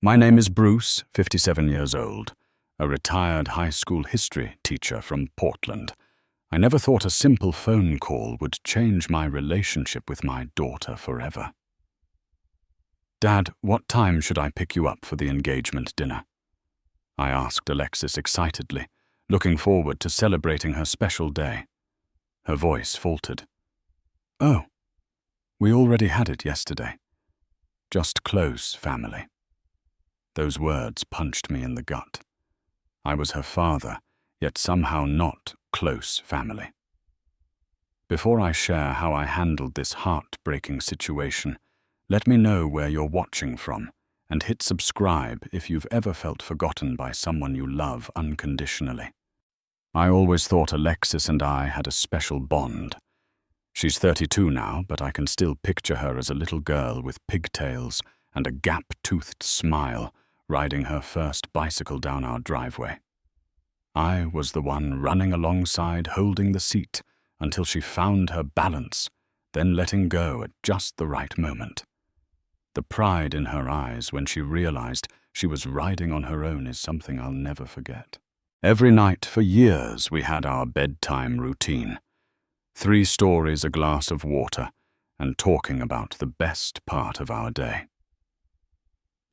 My name is Bruce, 57 years old, a retired high school history teacher from Portland. I never thought a simple phone call would change my relationship with my daughter forever. Dad, what time should I pick you up for the engagement dinner? I asked Alexis excitedly, looking forward to celebrating her special day. Her voice faltered. Oh, we already had it yesterday. Just close family. Those words punched me in the gut. I was her father, yet somehow not close family. Before I share how I handled this heartbreaking situation, let me know where you're watching from, and hit subscribe if you've ever felt forgotten by someone you love unconditionally. I always thought Alexis and I had a special bond. She's 32 now, but I can still picture her as a little girl with pigtails and a gap-toothed smile, riding her first bicycle down our driveway. I was the one running alongside, holding the seat, until she found her balance, then letting go at just the right moment. The pride in her eyes when she realized she was riding on her own is something I'll never forget. Every night for years we had our bedtime routine. 3 stories, a glass of water, and talking about the best part of our day.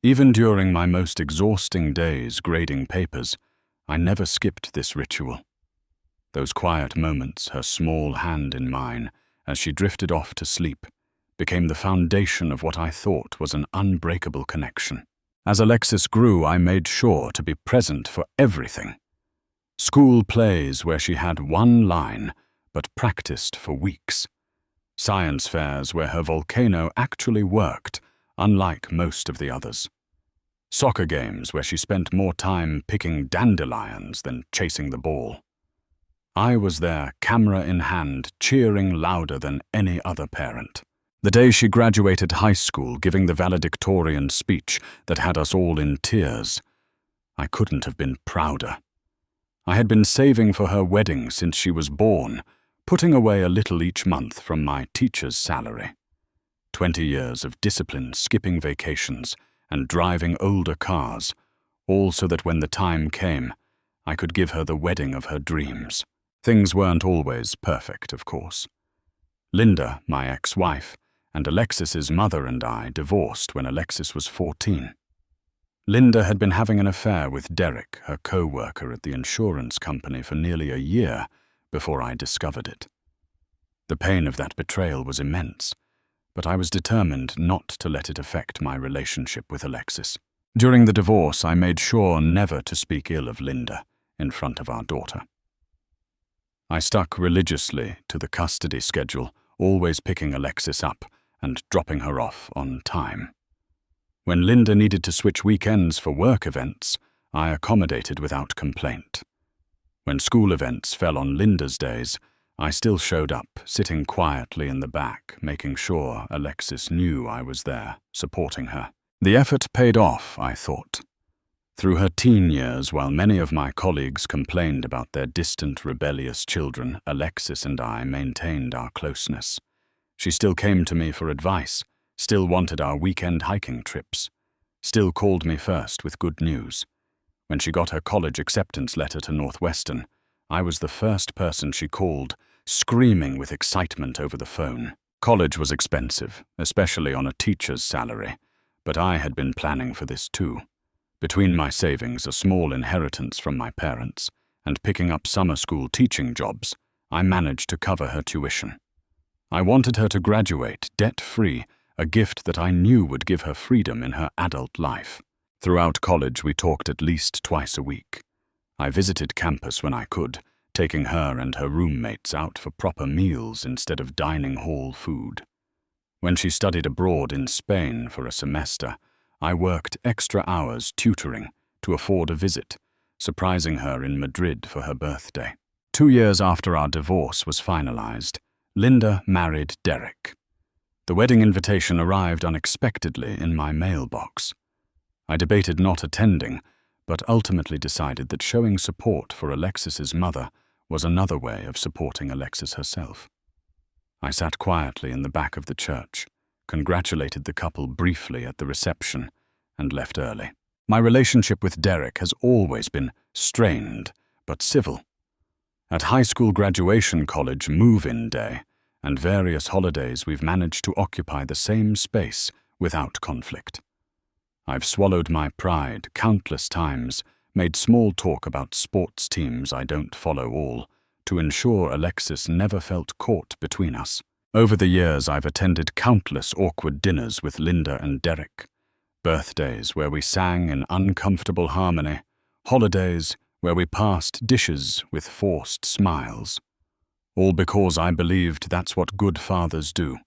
Even during my most exhausting days grading papers, I never skipped this ritual. Those quiet moments, her small hand in mine, as she drifted off to sleep, became the foundation of what I thought was an unbreakable connection. As Alexis grew, I made sure to be present for everything. School plays where she had one line, but practiced for weeks. Science fairs where her volcano actually worked, unlike most of the others. Soccer games where she spent more time picking dandelions than chasing the ball. I was there, camera in hand, cheering louder than any other parent. The day she graduated high school, giving the valedictorian speech that had us all in tears, I couldn't have been prouder. I had been saving for her wedding since she was born, putting away a little each month from my teacher's salary. 20 years of discipline, skipping vacations, and driving older cars, all so that when the time came, I could give her the wedding of her dreams. Things weren't always perfect, of course. Linda, my ex-wife, and Alexis's mother and I divorced when Alexis was 14. Linda had been having an affair with Derek, her co-worker at the insurance company, for nearly a year before I discovered it. The pain of that betrayal was immense, but I was determined not to let it affect my relationship with Alexis. During the divorce, I made sure never to speak ill of Linda in front of our daughter. I stuck religiously to the custody schedule, always picking Alexis up and dropping her off on time. When Linda needed to switch weekends for work events, I accommodated without complaint. When school events fell on Linda's days, I still showed up, sitting quietly in the back, making sure Alexis knew I was there, supporting her. The effort paid off, I thought. Through her teen years, while many of my colleagues complained about their distant, rebellious children, Alexis and I maintained our closeness. She still came to me for advice, still wanted our weekend hiking trips, still called me first with good news. When she got her college acceptance letter to Northwestern, I was the first person she called, screaming with excitement over the phone. College was expensive, especially on a teacher's salary, but I had been planning for this too. Between my savings, a small inheritance from my parents, and picking up summer school teaching jobs, I managed to cover her tuition. I wanted her to graduate debt-free, a gift that I knew would give her freedom in her adult life. Throughout college, we talked at least twice a week. I visited campus when I could, taking her and her roommates out for proper meals instead of dining hall food. When she studied abroad in Spain for a semester, I worked extra hours tutoring to afford a visit, surprising her in Madrid for her birthday. 2 years after our divorce was finalized, Linda married Derek. The wedding invitation arrived unexpectedly in my mailbox. I debated not attending, but ultimately decided that showing support for Alexis's mother was another way of supporting Alexis herself. I sat quietly in the back of the church, congratulated the couple briefly at the reception, and left early. My relationship with Derek has always been strained, but civil. At high school graduation, college, move-in day, and various holidays, we've managed to occupy the same space without conflict. I've swallowed my pride countless times, made small talk about sports teams I don't follow all, to ensure Alexis never felt caught between us. Over the years, I've attended countless awkward dinners with Linda and Derek, birthdays where we sang in uncomfortable harmony, holidays where we passed dishes with forced smiles. All because I believed that's what good fathers do.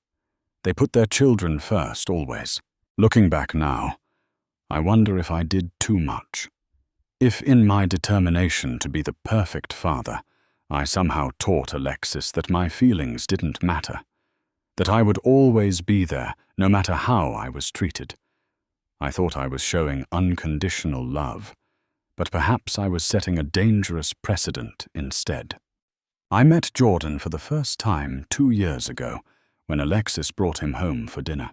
They put their children first, always. Looking back now, I wonder if I did too much. If in my determination to be the perfect father, I somehow taught Alexis that my feelings didn't matter, that I would always be there no matter how I was treated. I thought I was showing unconditional love, but perhaps I was setting a dangerous precedent instead. I met Jordan for the first time 2 years ago when Alexis brought him home for dinner.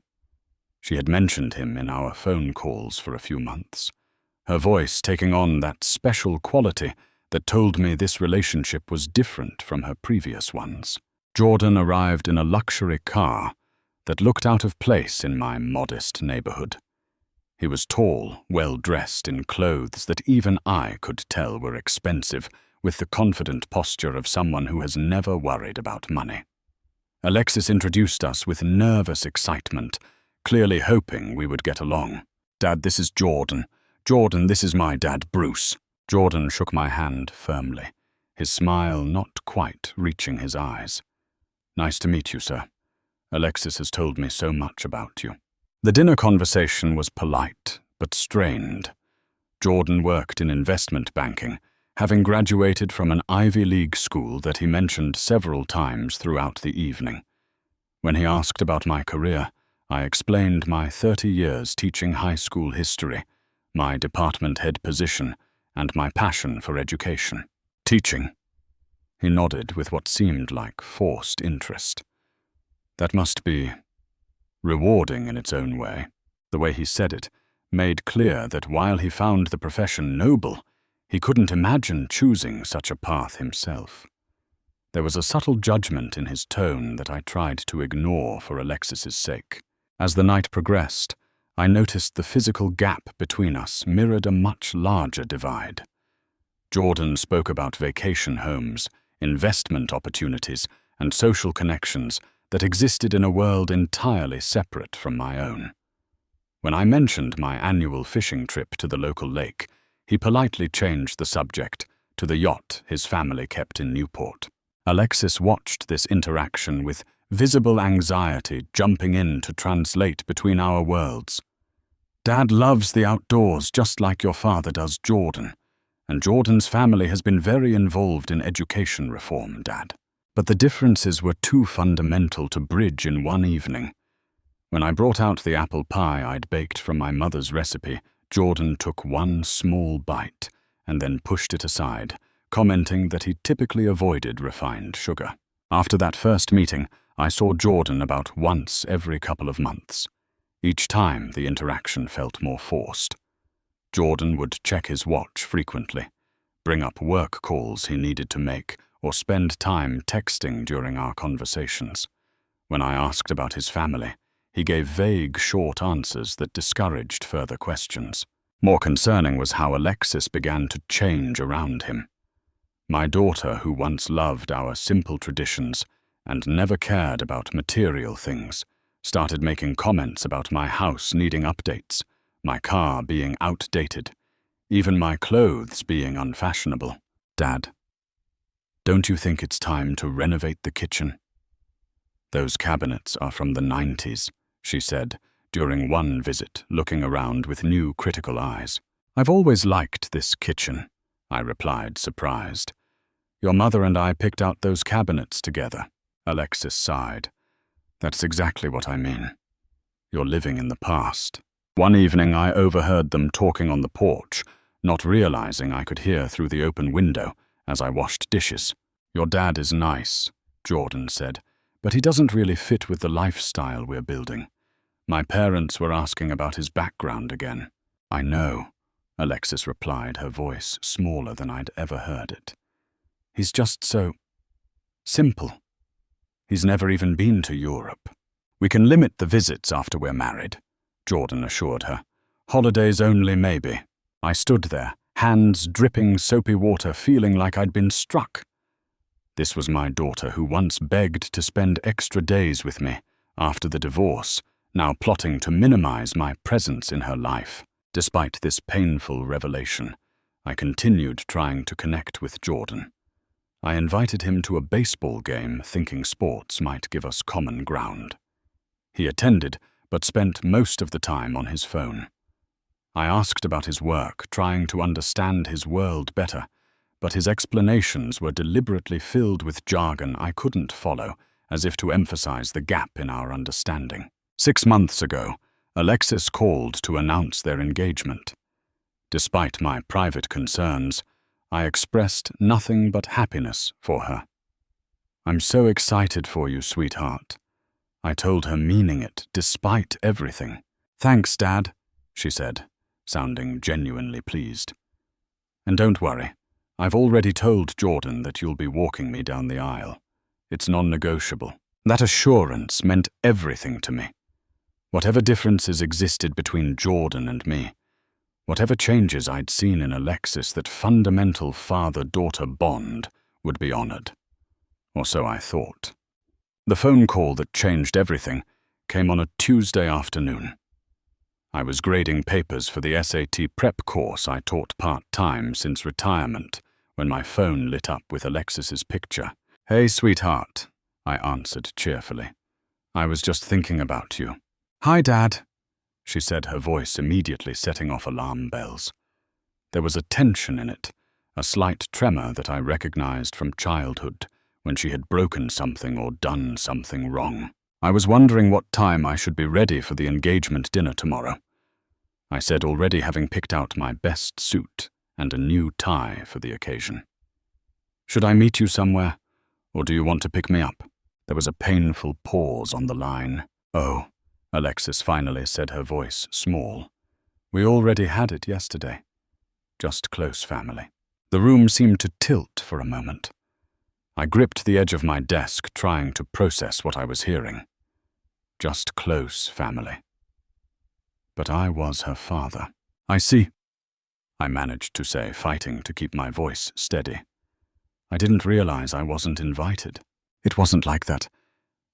She had mentioned him in our phone calls for a few months, her voice taking on that special quality that told me this relationship was different from her previous ones. Jordan arrived in a luxury car that looked out of place in my modest neighborhood. He was tall, well-dressed in clothes that even I could tell were expensive, with the confident posture of someone who has never worried about money. Alexis introduced us with nervous excitement, clearly hoping we would get along. "Dad, this is Jordan. Jordan, this is my dad, Bruce." Jordan shook my hand firmly, his smile not quite reaching his eyes. "Nice to meet you, sir. Alexis has told me so much about you." The dinner conversation was polite, but strained. Jordan worked in investment banking, having graduated from an Ivy League school that he mentioned several times throughout the evening. When he asked about my career, I explained my 30 years teaching high school history, my department head position, and my passion for education. "Teaching?" He nodded with what seemed like forced interest. "That must be rewarding in its own way." The way he said it made clear that while he found the profession noble, he couldn't imagine choosing such a path himself. There was a subtle judgment in his tone that I tried to ignore for Alexis's sake. As the night progressed, I noticed the physical gap between us mirrored a much larger divide. Jordan spoke about vacation homes, investment opportunities, and social connections that existed in a world entirely separate from my own. When I mentioned my annual fishing trip to the local lake, he politely changed the subject to the yacht his family kept in Newport. Alexis watched this interaction with visible anxiety jumping in to translate between our worlds. "Dad loves the outdoors just like your father does Jordan, and Jordan's family has been very involved in education reform, Dad. But the differences were too fundamental to bridge in one evening. When I brought out the apple pie I'd baked from my mother's recipe, Jordan took one small bite and then pushed it aside, commenting that he typically avoided refined sugar. After that first meeting, I saw Jordan about once every couple of months. Each time, the interaction felt more forced. Jordan would check his watch frequently, bring up work calls he needed to make, or spend time texting during our conversations. When I asked about his family, he gave vague, short answers that discouraged further questions. More concerning was how Alexis began to change around him. My daughter, who once loved our simple traditions and never cared about material things, started making comments about my house needing updates, my car being outdated, even my clothes being unfashionable. "Dad, don't you think it's time to renovate the kitchen? Those cabinets are from the 90s, she said during one visit, looking around with new critical eyes. "I've always liked this kitchen," I replied, surprised. "Your mother and I picked out those cabinets together," Alexis sighed. "That's exactly what I mean. You're living in the past." One evening I overheard them talking on the porch, not realizing I could hear through the open window as I washed dishes. "Your dad is nice," Jordan said, "but he doesn't really fit with the lifestyle we're building. My parents were asking about his background again." I know, Alexis replied, her voice smaller than I'd ever heard it. He's just so simple. He's never even been to Europe. We can limit the visits after we're married, Jordan assured her. Holidays only, maybe. I stood there, hands dripping soapy water, feeling like I'd been struck. This was my daughter who once begged to spend extra days with me after the divorce, now plotting to minimize my presence in her life. Despite this painful revelation, I continued trying to connect with Jordan. I invited him to a baseball game, thinking sports might give us common ground. He attended, but spent most of the time on his phone. I asked about his work, trying to understand his world better, but his explanations were deliberately filled with jargon I couldn't follow, as if to emphasize the gap in our understanding. 6 months ago, Alexis called to announce their engagement. Despite my private concerns, I expressed nothing but happiness for her. "I'm so excited for you, sweetheart," I told her, meaning it despite everything. "Thanks, Dad," she said, sounding genuinely pleased. "And don't worry, I've already told Jordan that you'll be walking me down the aisle. It's non-negotiable." That assurance meant everything to me. Whatever differences existed between Jordan and me, whatever changes I'd seen in Alexis, that fundamental father-daughter bond would be honored. Or so I thought. The phone call that changed everything came on a Tuesday afternoon. I was grading papers for the SAT prep course I taught part-time since retirement when my phone lit up with Alexis's picture. "Hey, sweetheart," I answered cheerfully. "I was just thinking about you." "Hi, Dad," she said, her voice immediately setting off alarm bells. There was a tension in it, a slight tremor that I recognized from childhood when she had broken something or done something wrong. I was wondering what time I should be ready for the engagement dinner tomorrow. I said, already having picked out my best suit and a new tie for the occasion. "Should I meet you somewhere, or do you want to pick me up?" There was a painful pause on the line. "Oh," Alexis finally said, her voice small. "We already had it yesterday. Just close family." The room seemed to tilt for a moment. I gripped the edge of my desk, trying to process what I was hearing. Just close family. But I was her father. "I see," I managed to say, fighting to keep my voice steady. "I didn't realize I wasn't invited." "It wasn't like that.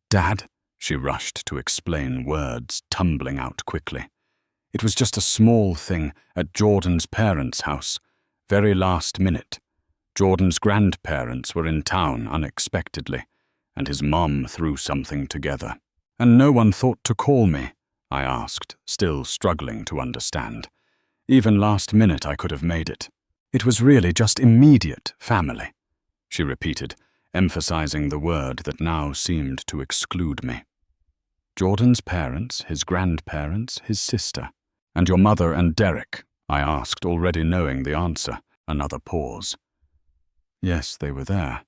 Dad," she rushed to explain, words tumbling out quickly. "It was just a small thing at Jordan's parents' house, very last minute. Jordan's grandparents were in town unexpectedly, and his mom threw something together." "And no one thought to call me?" I asked, still struggling to understand. "Even last minute I could have made it." "It was really just immediate family," she repeated, emphasizing the word that now seemed to exclude me. "Jordan's parents, his grandparents, his sister. And your mother and Derek?" I asked, already knowing the answer. Another pause. "Yes, they were there.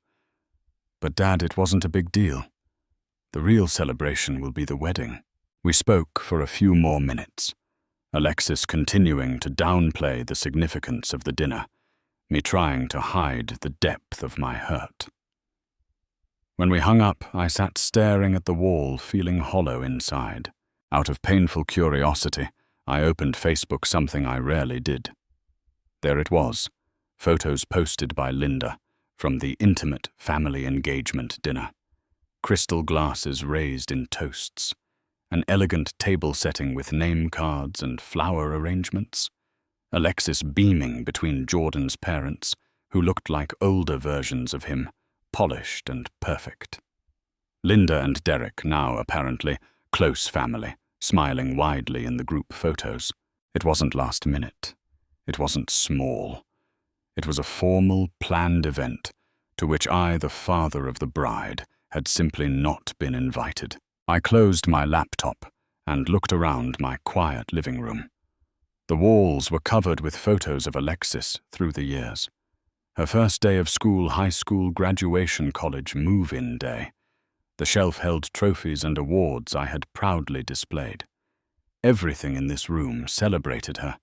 But Dad, it wasn't a big deal. The real celebration will be the wedding." We spoke for a few more minutes, Alexis continuing to downplay the significance of the dinner, me trying to hide the depth of my hurt. When we hung up, I sat staring at the wall, feeling hollow inside. Out of painful curiosity, I opened Facebook, something I rarely did. There it was, photos posted by Linda from the intimate family engagement dinner. Crystal glasses raised in toasts, an elegant table setting with name cards and flower arrangements. Alexis beaming between Jordan's parents, who looked like older versions of him, polished and perfect. Linda and Derek, now apparently close family, smiling widely in the group photos. It wasn't last minute. It wasn't small. It was a formal, planned event to which I, the father of the bride, had simply not been invited. I closed my laptop and looked around my quiet living room. The walls were covered with photos of Alexis through the years. Her first day of school, high school, graduation, college, move-in day. The shelf held trophies and awards I had proudly displayed. Everything in this room celebrated her,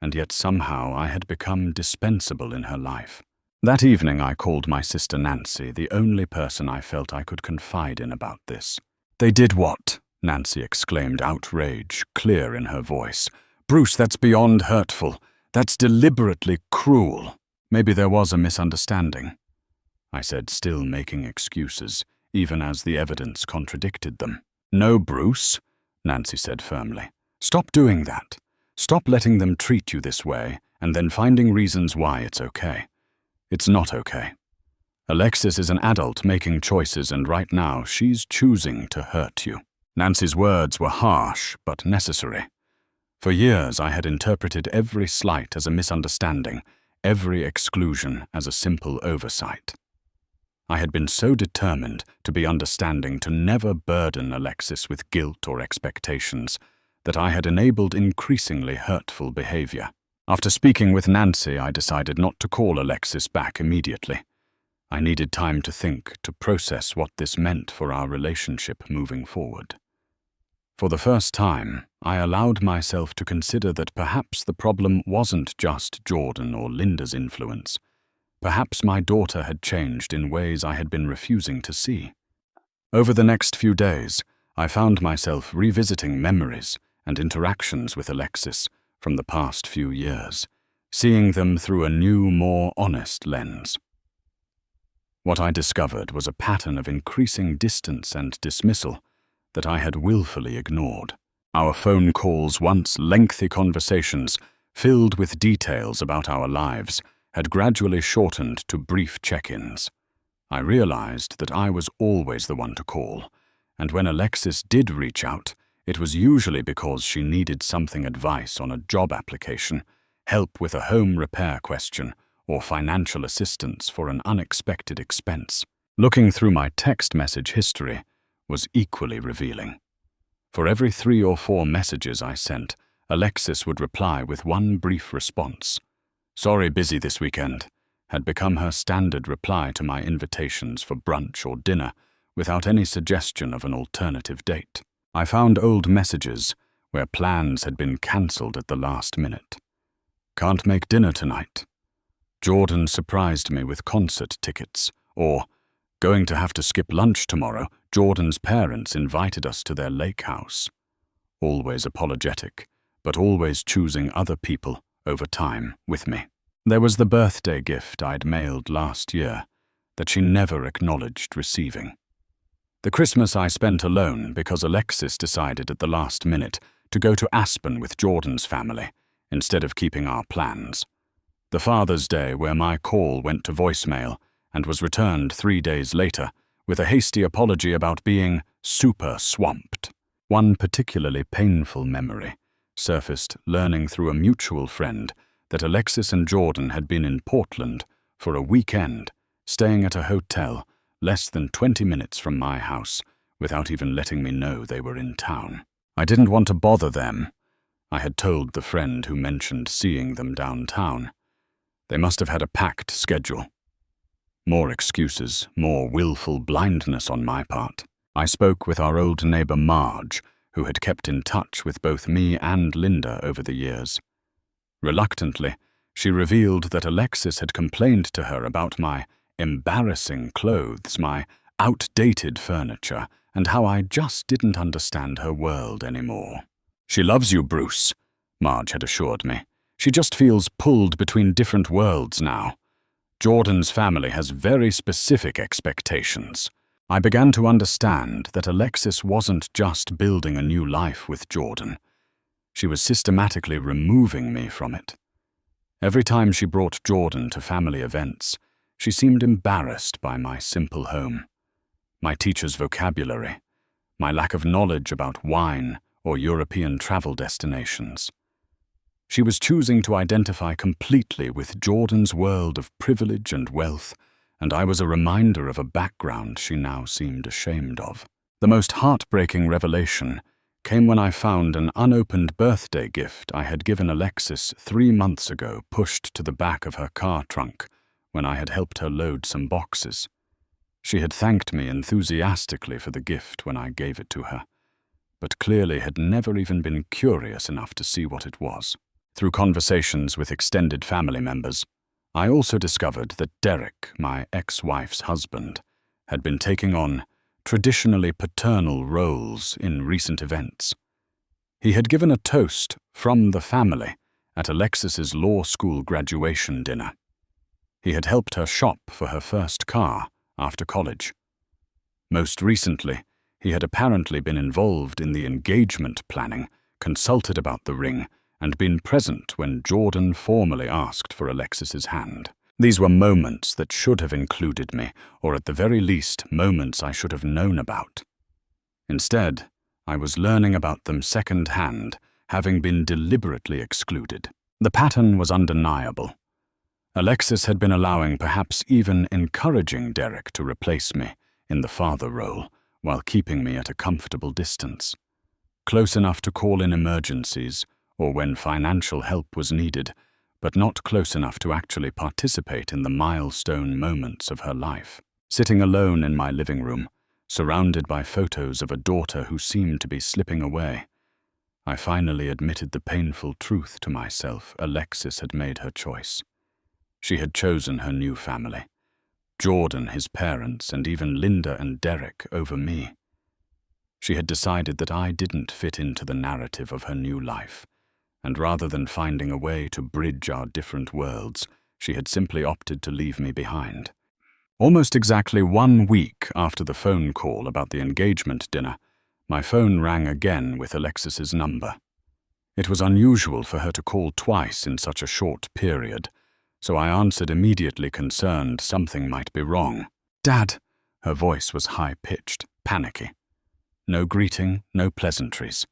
and yet somehow I had become dispensable in her life. That evening I called my sister Nancy, the only person I felt I could confide in about this. "They did what?" Nancy exclaimed, outrage clear in her voice. "Bruce, that's beyond hurtful. That's deliberately cruel." "Maybe there was a misunderstanding," I said, still making excuses, even as the evidence contradicted them. "No, Bruce," Nancy said firmly. "Stop doing that. Stop letting them treat you this way and then finding reasons why it's okay. It's not okay. Alexis is an adult making choices, and right now she's choosing to hurt you." Nancy's words were harsh but necessary. For years I had interpreted every slight as a misunderstanding, every exclusion as a simple oversight. I had been so determined to be understanding, to never burden Alexis with guilt or expectations, that I had enabled increasingly hurtful behavior. After speaking with Nancy, I decided not to call Alexis back immediately. I needed time to think, to process what this meant for our relationship moving forward. For the first time, I allowed myself to consider that perhaps the problem wasn't just Jordan or Linda's influence. Perhaps my daughter had changed in ways I had been refusing to see. Over the next few days, I found myself revisiting memories and interactions with Alexis from the past few years, seeing them through a new, more honest lens. What I discovered was a pattern of increasing distance and dismissal that I had willfully ignored. Our phone calls, once lengthy conversations filled with details about our lives, had gradually shortened to brief check-ins. I realized that I was always the one to call, and when Alexis did reach out, it was usually because she needed something: advice on a job application, help with a home repair question, or financial assistance for an unexpected expense. Looking through my text message history was equally revealing. For every 3 or 4 messages I sent, Alexis would reply with one brief response. "Sorry, busy this weekend," had become her standard reply to my invitations for brunch or dinner, without any suggestion of an alternative date. I found old messages where plans had been cancelled at the last minute. "Can't make dinner tonight." "Jordan surprised me with concert tickets," or "Going to have to skip lunch tomorrow. Jordan's parents invited us to their lake house." Always apologetic, but always choosing other people over time with me. There was the birthday gift I'd mailed last year that she never acknowledged receiving. The Christmas I spent alone because Alexis decided at the last minute to go to Aspen with Jordan's family instead of keeping our plans. The Father's Day where my call went to voicemail and was returned 3 days later with a hasty apology about being super swamped. One particularly painful memory surfaced learning through a mutual friend that Alexis and Jordan had been in Portland for a weekend, staying at a hotel less than 20 minutes from my house, without even letting me know they were in town. I didn't want to bother them. I had told the friend who mentioned seeing them downtown. They must have had a packed schedule. More excuses, more willful blindness on my part. I spoke with our old neighbor Marge, who had kept in touch with both me and Linda over the years. Reluctantly, she revealed that Alexis had complained to her about my embarrassing clothes, my outdated furniture, and how I just didn't understand her world anymore. "She loves you, Bruce," Marge had assured me. "She just feels pulled between different worlds now. Jordan's family has very specific expectations." I began to understand that Alexis wasn't just building a new life with Jordan. She was systematically removing me from it. Every time she brought Jordan to family events, she seemed embarrassed by my simple home, my teacher's vocabulary, my lack of knowledge about wine or European travel destinations. She was choosing to identify completely with Jordan's world of privilege and wealth, and I was a reminder of a background she now seemed ashamed of. The most heartbreaking revelation came when I found an unopened birthday gift I had given Alexis 3 months ago pushed to the back of her car trunk when I had helped her load some boxes. She had thanked me enthusiastically for the gift when I gave it to her, but clearly had never even been curious enough to see what it was. Through conversations with extended family members, I also discovered that Derek, my ex-wife's husband, had been taking on traditionally paternal roles in recent events. He had given a toast from the family at Alexis's law school graduation dinner. He had helped her shop for her first car after college. Most recently, he had apparently been involved in the engagement planning, consulted about the ring, and been present when Jordan formally asked for Alexis's hand. These were moments that should have included me, or at the very least, moments I should have known about. Instead, I was learning about them second-hand, having been deliberately excluded. The pattern was undeniable. Alexis had been allowing, perhaps even encouraging Derek to replace me in the father role, while keeping me at a comfortable distance, close enough to call in emergencies or when financial help was needed, but not close enough to actually participate in the milestone moments of her life. Sitting alone in my living room, surrounded by photos of a daughter who seemed to be slipping away, I finally admitted the painful truth to myself. Alexis had made her choice. She had chosen her new family, Jordan, his parents, and even Linda and Derek over me. She had decided that I didn't fit into the narrative of her new life, and rather than finding a way to bridge our different worlds, she had simply opted to leave me behind. Almost exactly 1 week after the phone call about the engagement dinner, my phone rang again with Alexis's number. It was unusual for her to call twice in such a short period, so I answered immediately, concerned something might be wrong. "Dad!" Her voice was high-pitched, panicky. No greeting, no pleasantries.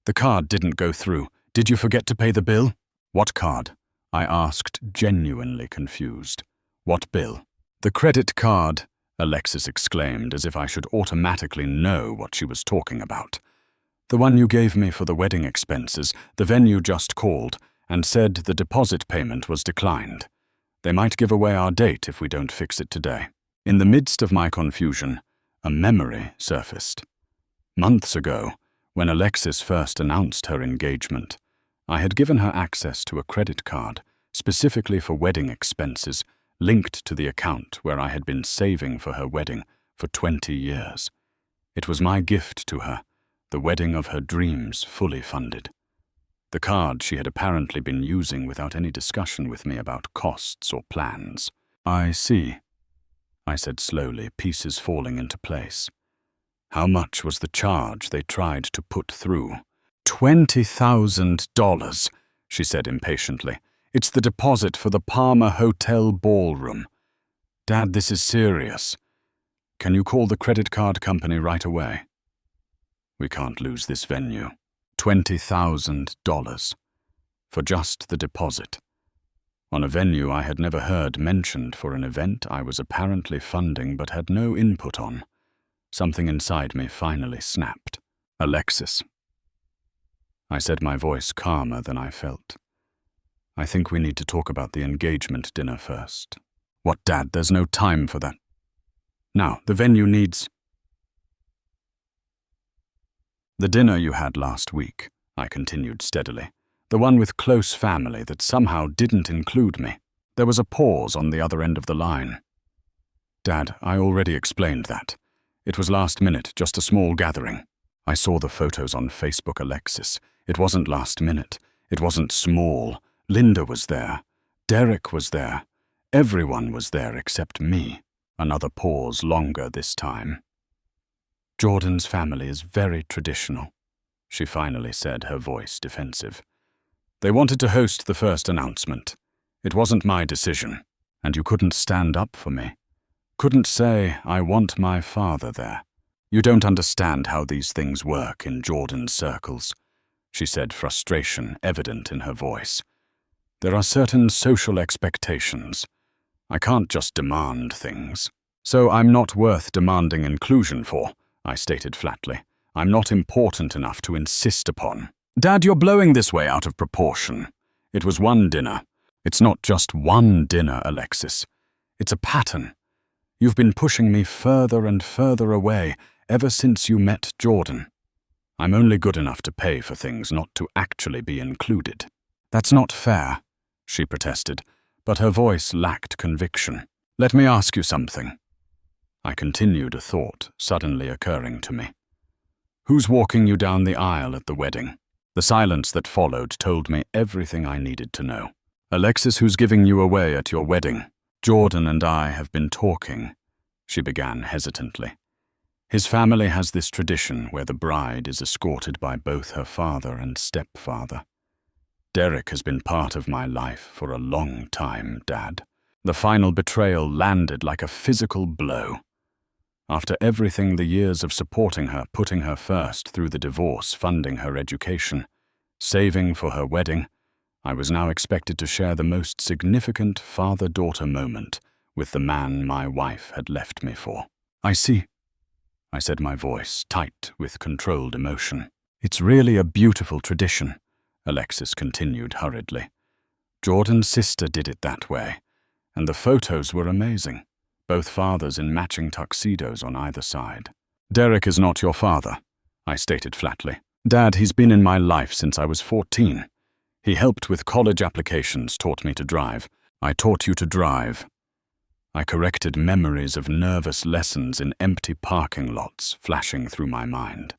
"The card didn't go through. Did you forget to pay the bill?" "What card?" I asked, genuinely confused. "What bill?" "The credit card," Alexis exclaimed, as if I should automatically know what she was talking about. "The one you gave me for the wedding expenses. The venue just called and said the deposit payment was declined. They might give away our date if we don't fix it today." In the midst of my confusion, a memory surfaced. Months ago, when Alexis first announced her engagement, I had given her access to a credit card, specifically for wedding expenses, linked to the account where I had been saving for her wedding for 20 years. It was my gift to her, the wedding of her dreams fully funded. The card she had apparently been using without any discussion with me about costs or plans. "I see," I said slowly, pieces falling into place. "How much was the charge they tried to put through?" $20,000, she said impatiently. "It's the deposit for the Palmer Hotel ballroom." "Dad, this is serious. Can you call the credit card company right away? We can't lose this venue." $20,000 for just the deposit, on a venue I had never heard mentioned for an event I was apparently funding but had no input on. Something inside me finally snapped. "Alexis." I said, my voice calmer than I felt. "I think we need to talk about the engagement dinner first." "What, Dad? There's no time for that." "Now, the venue needs—" "The dinner you had last week," I continued steadily. "The one with close family that somehow didn't include me." There was a pause on the other end of the line. "Dad, I already explained that. It was last minute, just a small gathering." I saw the photos on Facebook, Alexis. It wasn't last minute. It wasn't small. Linda was there. Derek was there. Everyone was there except me. Another pause, longer this time. "Jordan's family is very traditional," she finally said, her voice defensive. "They wanted to host the first announcement. It wasn't my decision. And you couldn't stand up for me. Couldn't say, 'I want my father there.' You don't understand how these things work in Jordan's circles," she said, frustration evident in her voice. "There are certain social expectations. I can't just demand things. So I'm not worth demanding inclusion for," I stated flatly. "I'm not important enough to insist upon." "Dad, you're blowing this way out of proportion. It was one dinner. It's not just one dinner, Alexis. It's a pattern. You've been pushing me further and further away ever since you met Jordan. I'm only good enough to pay for things, not to actually be included." "That's not fair," she protested, but her voice lacked conviction. "Let me ask you something." I continued, a thought suddenly occurring to me. "Who's walking you down the aisle at the wedding?" The silence that followed told me everything I needed to know. "Alexis, who's giving you away at your wedding. Jordan and I have been talking," she began hesitantly. "His family has this tradition where the bride is escorted by both her father and stepfather. Derek has been part of my life for a long time, Dad." The final betrayal landed like a physical blow. After everything, the years of supporting her, putting her first through the divorce, funding her education, saving for her wedding, I was now expected to share the most significant father-daughter moment with the man my wife had left me for. "I see," I said, my voice tight with controlled emotion. "It's really a beautiful tradition," Alexis continued hurriedly. "Jordan's sister did it that way, and the photos were amazing. Both fathers in matching tuxedos on either side." "Derek is not your father," I stated flatly. "Dad, he's been in my life since I was 14. He helped with college applications, taught me to drive. I taught you to drive." I corrected, memories of nervous lessons in empty parking lots flashing through my mind.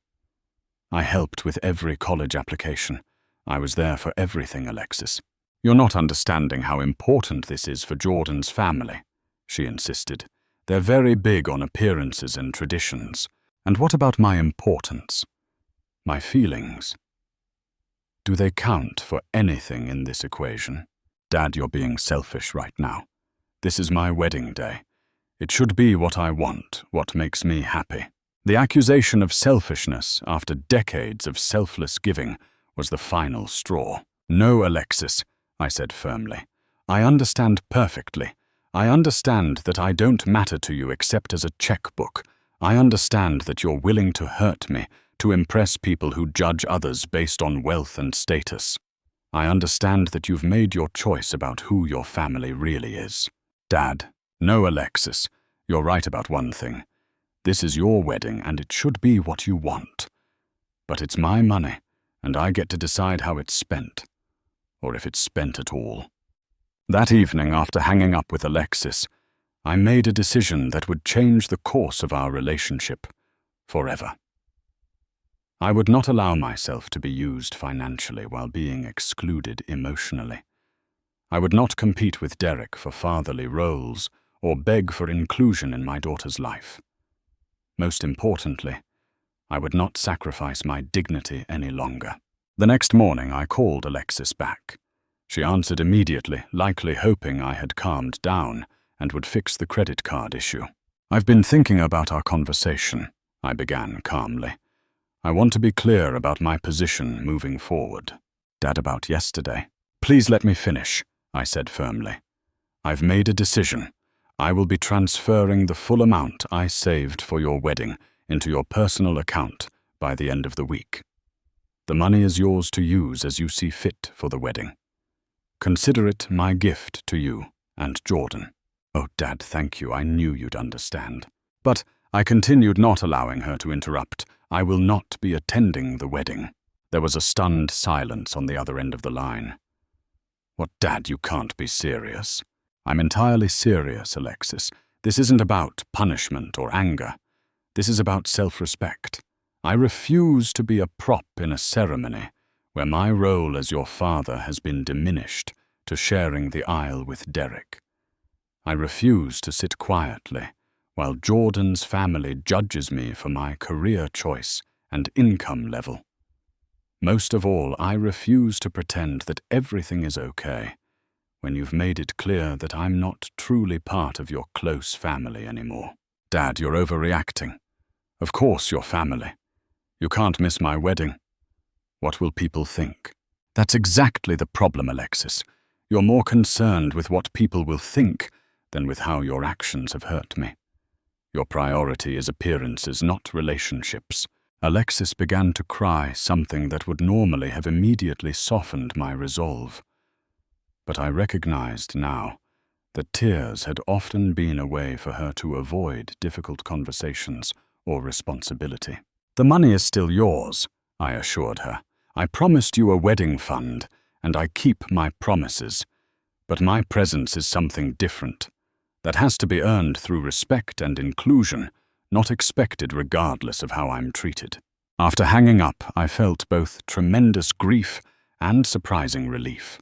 "I helped with every college application. I was there for everything, Alexis." "You're not understanding how important this is for Jordan's family," she insisted. "They're very big on appearances and traditions. And what about my importance? My feelings? Do they count for anything in this equation?" "Dad, you're being selfish right now. This is my wedding day. It should be what I want, what makes me happy." The accusation of selfishness after decades of selfless giving was the final straw. "No, Alexis," I said firmly. "I understand perfectly. I understand that I don't matter to you except as a checkbook. I understand that you're willing to hurt me, to impress people who judge others based on wealth and status. I understand that you've made your choice about who your family really is." "Dad." "No, Alexis. You're right about one thing. This is your wedding and it should be what you want. But it's my money, and I get to decide how it's spent, or if it's spent at all." That evening, after hanging up with Alexis, I made a decision that would change the course of our relationship forever. I would not allow myself to be used financially while being excluded emotionally. I would not compete with Derek for fatherly roles or beg for inclusion in my daughter's life. Most importantly, I would not sacrifice my dignity any longer. The next morning, I called Alexis back. She answered immediately, likely hoping I had calmed down and would fix the credit card issue. "I've been thinking about our conversation," I began calmly. "I want to be clear about my position moving forward." "Dad, about yesterday." "Please let me finish," I said firmly. "I've made a decision. I will be transferring the full amount I saved for your wedding into your personal account by the end of the week. The money is yours to use as you see fit for the wedding. Consider it my gift to you and Jordan." "Oh, Dad, thank you. I knew you'd understand." But I continued, not allowing her to interrupt. "I will not be attending the wedding." There was a stunned silence on the other end of the line. "What, Dad, you can't be serious." "I'm entirely serious, Alexis. This isn't about punishment or anger. This is about self-respect. I refuse to be a prop in a ceremony where my role as your father has been diminished to sharing the aisle with Derek. I refuse to sit quietly while Jordan's family judges me for my career choice and income level. Most of all, I refuse to pretend that everything is okay when you've made it clear that I'm not truly part of your close family anymore." "Dad, you're overreacting. Of course you're family. You can't miss my wedding. What will people think?" "That's exactly the problem, Alexis. You're more concerned with what people will think than with how your actions have hurt me. Your priority is appearances, not relationships." Alexis began to cry, something that would normally have immediately softened my resolve. But I recognized now that tears had often been a way for her to avoid difficult conversations or responsibility. "The money is still yours," I assured her. "I promised you a wedding fund, and I keep my promises. But my presence is something different. That has to be earned through respect and inclusion, not expected regardless of how I'm treated. After hanging up, I felt both tremendous grief and surprising relief.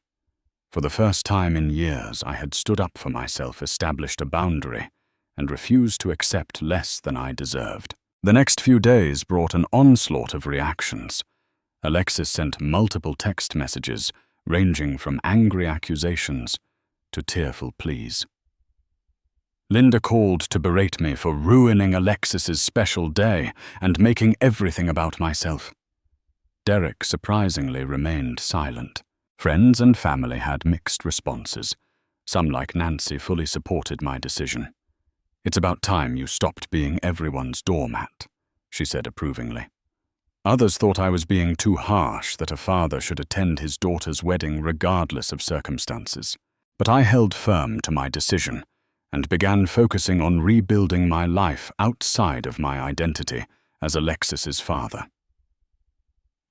For the first time in years, I had stood up for myself, established a boundary, and refused to accept less than I deserved. The next few days brought an onslaught of reactions. Alexis sent multiple text messages, ranging from angry accusations to tearful pleas. Linda called to berate me for ruining Alexis's special day and making everything about myself. Derek surprisingly remained silent. Friends and family had mixed responses. Some, like Nancy, fully supported my decision. "It's about time you stopped being everyone's doormat," she said approvingly. Others thought I was being too harsh, that a father should attend his daughter's wedding regardless of circumstances. But I held firm to my decision and began focusing on rebuilding my life outside of my identity as Alexis's father.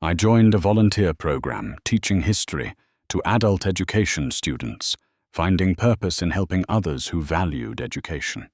I joined a volunteer program teaching history to adult education students, finding purpose in helping others who valued education.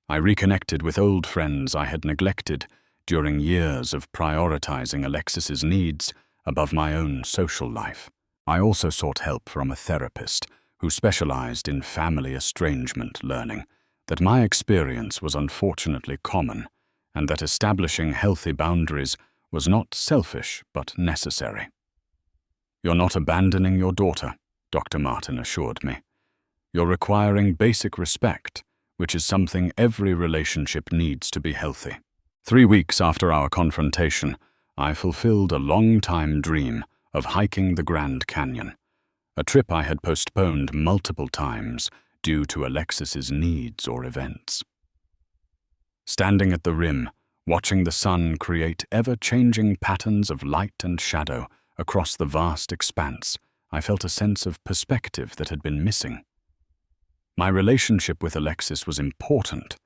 I reconnected with old friends I had neglected during years of prioritizing Alexis's needs above my own social life. I also sought help from a therapist who specialized in family estrangement learning, that my experience was unfortunately common, and that establishing healthy boundaries was not selfish but necessary. "You're not abandoning your daughter," Dr. Martin assured me. "You're requiring basic respect, which is something every relationship needs to be healthy." 3 weeks after our confrontation, I fulfilled a long-time dream of hiking the Grand Canyon, a trip I had postponed multiple times due to Alexis's needs or events. Standing at the rim, watching the sun create ever-changing patterns of light and shadow across the vast expanse, I felt a sense of perspective that had been missing. My relationship with Alexis was important,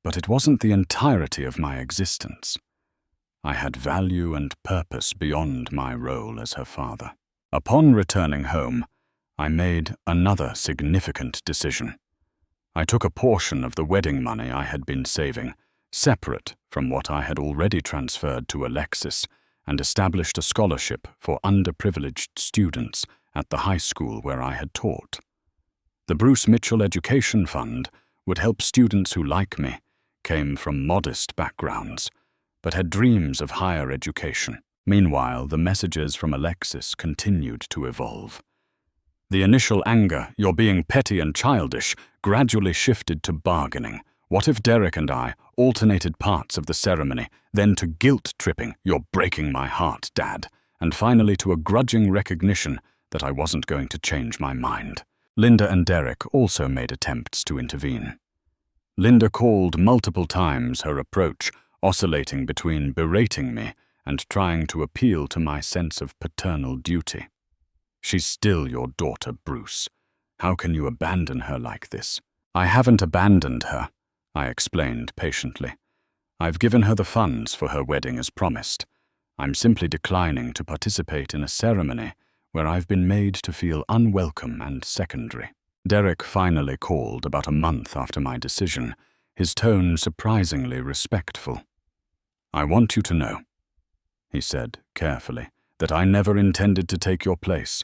but it wasn't the entirety of my existence. I had value and purpose beyond my role as her father. Upon returning home, I made another significant decision. I took a portion of the wedding money I had been saving, separate from what I had already transferred to Alexis, and established a scholarship for underprivileged students at the high school where I had taught. The Bruce Mitchell Education Fund would help students who, like me, came from modest backgrounds, but had dreams of higher education. Meanwhile, the messages from Alexis continued to evolve. The initial anger, "You're being petty and childish," gradually shifted to bargaining. "What if Derek and I alternated parts of the ceremony," then to guilt-tripping, "You're breaking my heart, Dad," and finally to a grudging recognition that I wasn't going to change my mind. Linda and Derek also made attempts to intervene. Linda called multiple times, her approach oscillating between berating me and trying to appeal to my sense of paternal duty. "She's still your daughter, Bruce. How can you abandon her like this?" "I haven't abandoned her," I explained patiently. "I've given her the funds for her wedding as promised. I'm simply declining to participate in a ceremony where I've been made to feel unwelcome and secondary." Derek finally called about a month after my decision, his tone surprisingly respectful. "I want you to know," he said carefully, "that I never intended to take your place.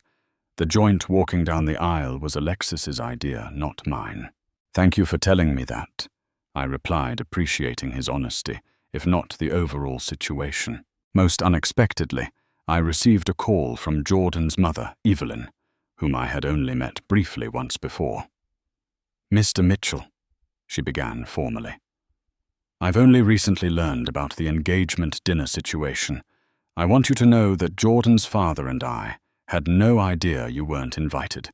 The joint walking down the aisle was Alexis's idea, not mine." "Thank you for telling me that," I replied, appreciating his honesty, if not the overall situation. Most unexpectedly, I received a call from Jordan's mother, Evelyn, whom I had only met briefly once before. "Mr. Mitchell," she began formally, "I've only recently learned about the engagement dinner situation. I want you to know that Jordan's father and I had no idea you weren't invited.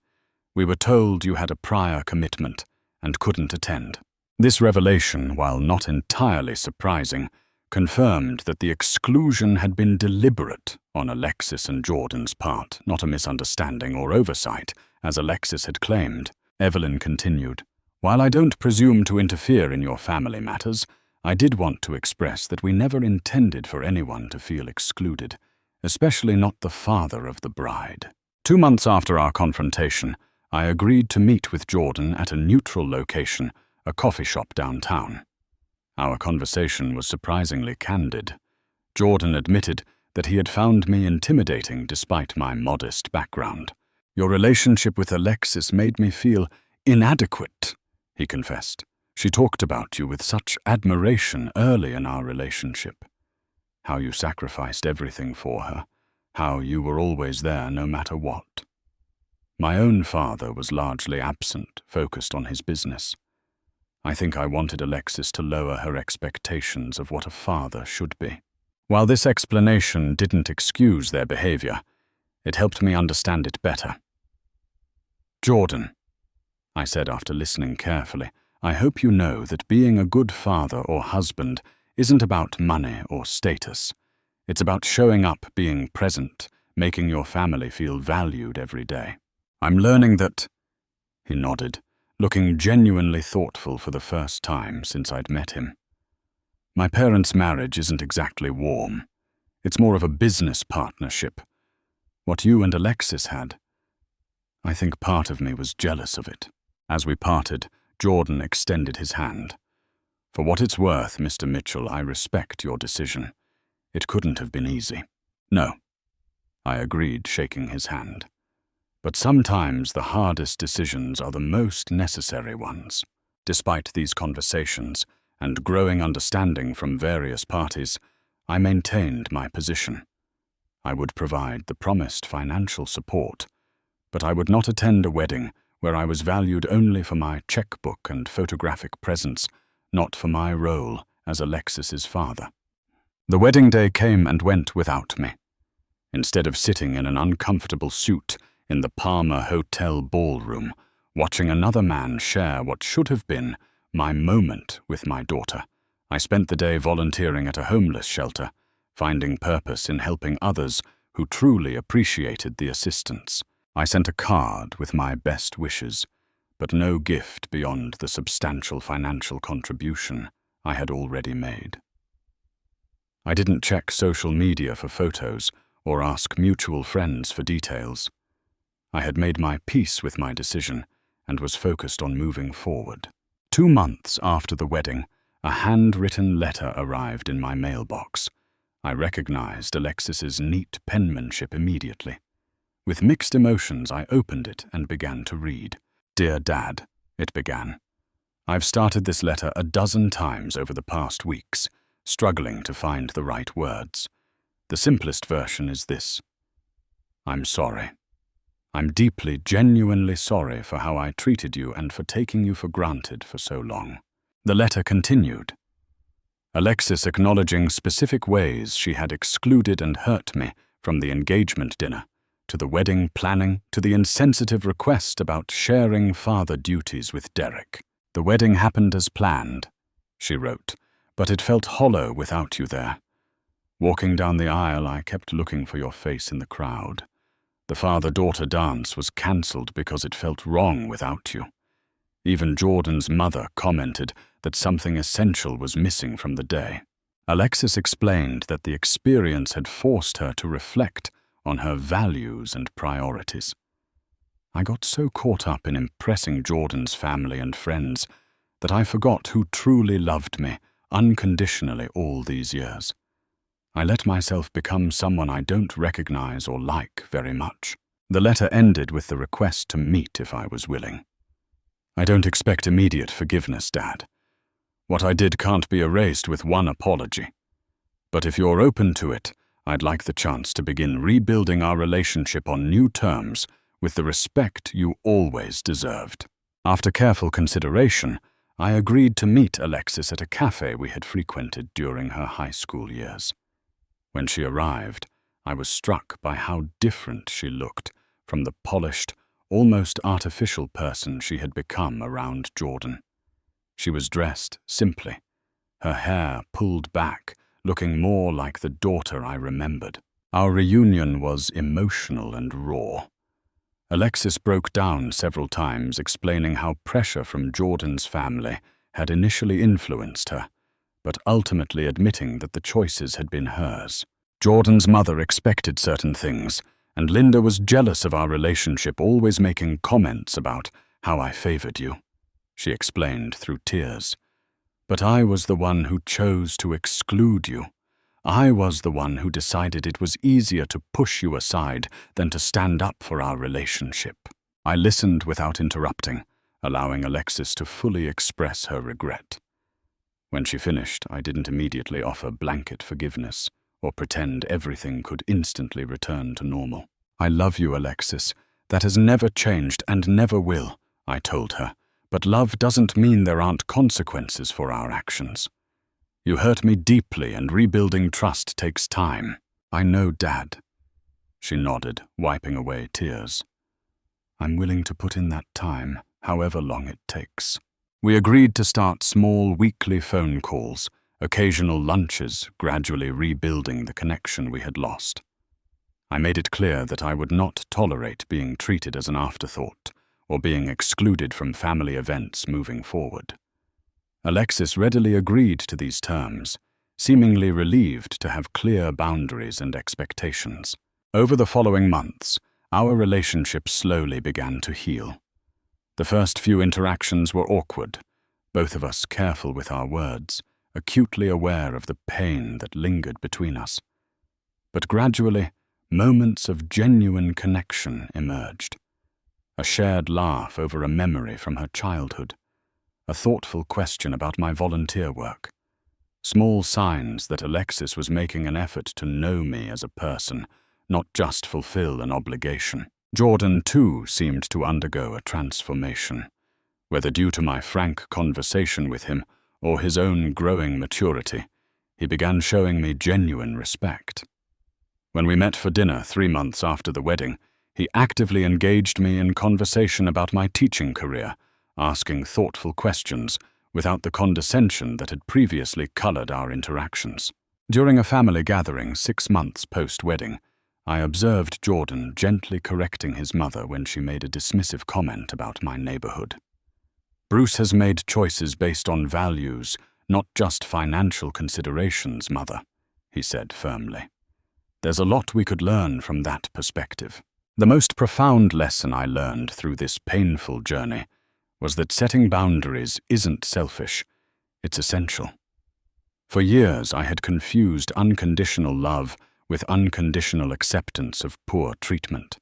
We were told you had a prior commitment and couldn't attend." This revelation, while not entirely surprising, confirmed that the exclusion had been deliberate on Alexis and Jordan's part, not a misunderstanding or oversight, as Alexis had claimed. Evelyn continued, "While I don't presume to interfere in your family matters, I did want to express that we never intended for anyone to feel excluded, especially not the father of the bride." 2 months after our confrontation, I agreed to meet with Jordan at a neutral location, a coffee shop downtown. Our conversation was surprisingly candid. Jordan admitted that he had found me intimidating despite my modest background. "Your relationship with Alexis made me feel inadequate," he confessed. "She talked about you with such admiration early in our relationship. How you sacrificed everything for her, how you were always there no matter what." My own father was largely absent, focused on his business. I think I wanted Alexis to lower her expectations of what a father should be. While this explanation didn't excuse their behavior, it helped me understand it better. "Jordan," I said after listening carefully, "I hope you know that being a good father or husband isn't about money or status. It's about showing up, being present, making your family feel valued every day. I'm learning that—" He nodded, looking genuinely thoughtful for the first time since I'd met him. "My parents' marriage isn't exactly warm. It's more of a business partnership. What you and Alexis had. I think part of me was jealous of it." As we parted, Jordan extended his hand. "For what it's worth, Mr. Mitchell, I respect your decision. It couldn't have been easy." "No," I agreed, shaking his hand. "But sometimes the hardest decisions are the most necessary ones." Despite these conversations and growing understanding from various parties, I maintained my position. I would provide the promised financial support, but I would not attend a wedding where I was valued only for my checkbook and photographic presence, not for my role as Alexis's father. The wedding day came and went without me. Instead of sitting in an uncomfortable suit in the Palmer Hotel ballroom, watching another man share what should have been my moment with my daughter, I spent the day volunteering at a homeless shelter, finding purpose in helping others who truly appreciated the assistance. I sent a card with my best wishes, but no gift beyond the substantial financial contribution I had already made. I didn't check social media for photos or ask mutual friends for details. I had made my peace with my decision and was focused on moving forward. 2 months after the wedding, a handwritten letter arrived in my mailbox. I recognized Alexis's neat penmanship immediately. With mixed emotions, I opened it and began to read. "Dear Dad," it began. "I've started this letter a dozen times over the past weeks, struggling to find the right words. The simplest version is this: I'm sorry. I'm deeply, genuinely sorry for how I treated you and for taking you for granted for so long." The letter continued. Alexis acknowledging specific ways she had excluded and hurt me, from the engagement dinner, to the wedding planning, to the insensitive request about sharing father duties with Derek. "The wedding happened as planned," she wrote, "but it felt hollow without you there. Walking down the aisle, I kept looking for your face in the crowd. The father-daughter dance was cancelled because it felt wrong without you. Even Jordan's mother commented that something essential was missing from the day." Alexis explained that the experience had forced her to reflect on her values and priorities. I got so caught up in impressing Jordan's family and friends that I forgot who truly loved me unconditionally all these years. I let myself become someone I don't recognize or like very much. The letter ended with the request to meet if I was willing. "I don't expect immediate forgiveness, Dad. What I did can't be erased with one apology. But if you're open to it, I'd like the chance to begin rebuilding our relationship on new terms with the respect you always deserved." After careful consideration, I agreed to meet Alexis at a cafe we had frequented during her high school years. When she arrived, I was struck by how different she looked from the polished, almost artificial person she had become around Jordan. She was dressed simply, her hair pulled back, looking more like the daughter I remembered. Our reunion was emotional and raw. Alexis broke down several times, explaining how pressure from Jordan's family had initially influenced her, but ultimately admitting that the choices had been hers. Jordan's mother expected certain things, And Linda was jealous of our relationship, always making comments about how I favored you, she explained through tears. But I was the one who chose to exclude you. I was the one who decided it was easier to push you aside than to stand up for our relationship. I listened without interrupting, allowing Alexis to fully express her regret. When she finished, I didn't immediately offer blanket forgiveness or pretend everything could instantly return to normal. I love you, Alexis. That has never changed and never will, I told her. But love doesn't mean there aren't consequences for our actions. You hurt me deeply, and rebuilding trust takes time. I know, Dad. She nodded, wiping away tears. I'm willing to put in that time, however long it takes. We agreed to start small weekly phone calls, occasional lunches, gradually rebuilding the connection we had lost. I made it clear that I would not tolerate being treated as an afterthought or being excluded from family events moving forward. Alexis readily agreed to these terms, seemingly relieved to have clear boundaries and expectations. Over the following months, our relationship slowly began to heal. The first few interactions were awkward, both of us careful with our words, acutely aware of the pain that lingered between us. But gradually, moments of genuine connection emerged. A shared laugh over a memory from her childhood, a thoughtful question about my volunteer work, small signs that Alexis was making an effort to know me as a person, not just fulfill an obligation. Jordan, too, seemed to undergo a transformation, whether due to my frank conversation with him or his own growing maturity. He began showing me genuine respect. When we met for dinner 3 months after the wedding, he actively engaged me in conversation about my teaching career, asking thoughtful questions without the condescension that had previously colored our interactions. During a family gathering 6 months post-wedding, I observed Jordan gently correcting his mother when she made a dismissive comment about my neighborhood. Bruce has made choices based on values, not just financial considerations, Mother, he said firmly. There's a lot we could learn from that perspective. The most profound lesson I learned through this painful journey was that setting boundaries isn't selfish, it's essential. For years, I had confused unconditional love with unconditional acceptance of poor treatment.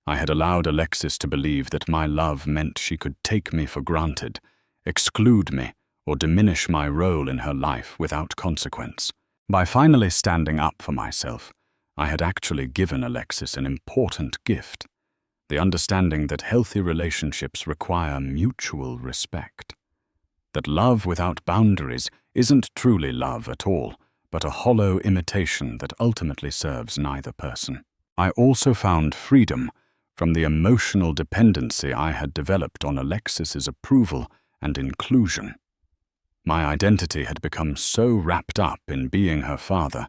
I had allowed Alexis to believe that my love meant she could take me for granted, exclude me, or diminish my role in her life without consequence. By finally standing up for myself, I had actually given Alexis an important gift, the understanding that healthy relationships require mutual respect. That love without boundaries isn't truly love at all, but a hollow imitation that ultimately serves neither person. I also found freedom from the emotional dependency I had developed on Alexis's approval and inclusion. My identity had become so wrapped up in being her father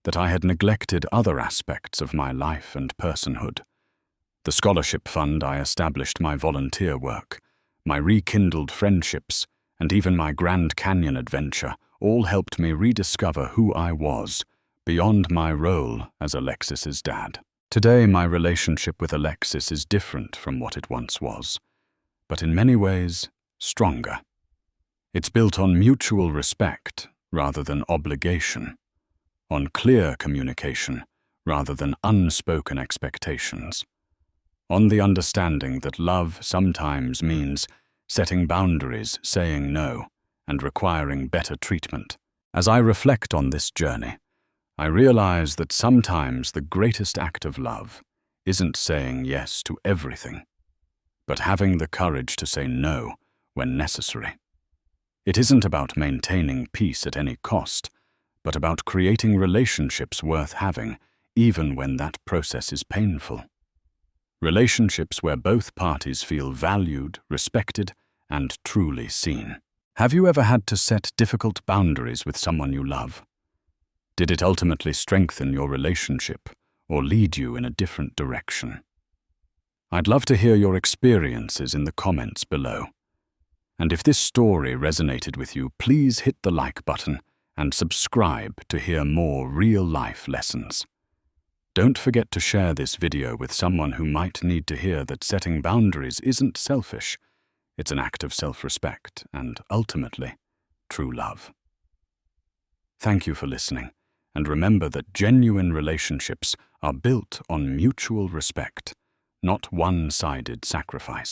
that I had neglected other aspects of my life and personhood. The scholarship fund I established, my volunteer work, my rekindled friendships, and even my Grand Canyon adventure all helped me rediscover who I was, beyond my role as Alexis's dad. Today, my relationship with Alexis is different from what it once was, but in many ways, stronger. It's built on mutual respect rather than obligation, on clear communication rather than unspoken expectations, on the understanding that love sometimes means setting boundaries, saying no, and requiring better treatment. As I reflect on this journey, I realize that sometimes the greatest act of love isn't saying yes to everything, but having the courage to say no when necessary. It isn't about maintaining peace at any cost, but about creating relationships worth having, even when that process is painful. Relationships where both parties feel valued, respected, and truly seen. Have you ever had to set difficult boundaries with someone you love? Did it ultimately strengthen your relationship or lead you in a different direction? I'd love to hear your experiences in the comments below. And if this story resonated with you, please hit the like button and subscribe to hear more real-life lessons. Don't forget to share this video with someone who might need to hear that setting boundaries isn't selfish. It's an act of self-respect and, ultimately, true love. Thank you for listening, and remember that genuine relationships are built on mutual respect, not one-sided sacrifice.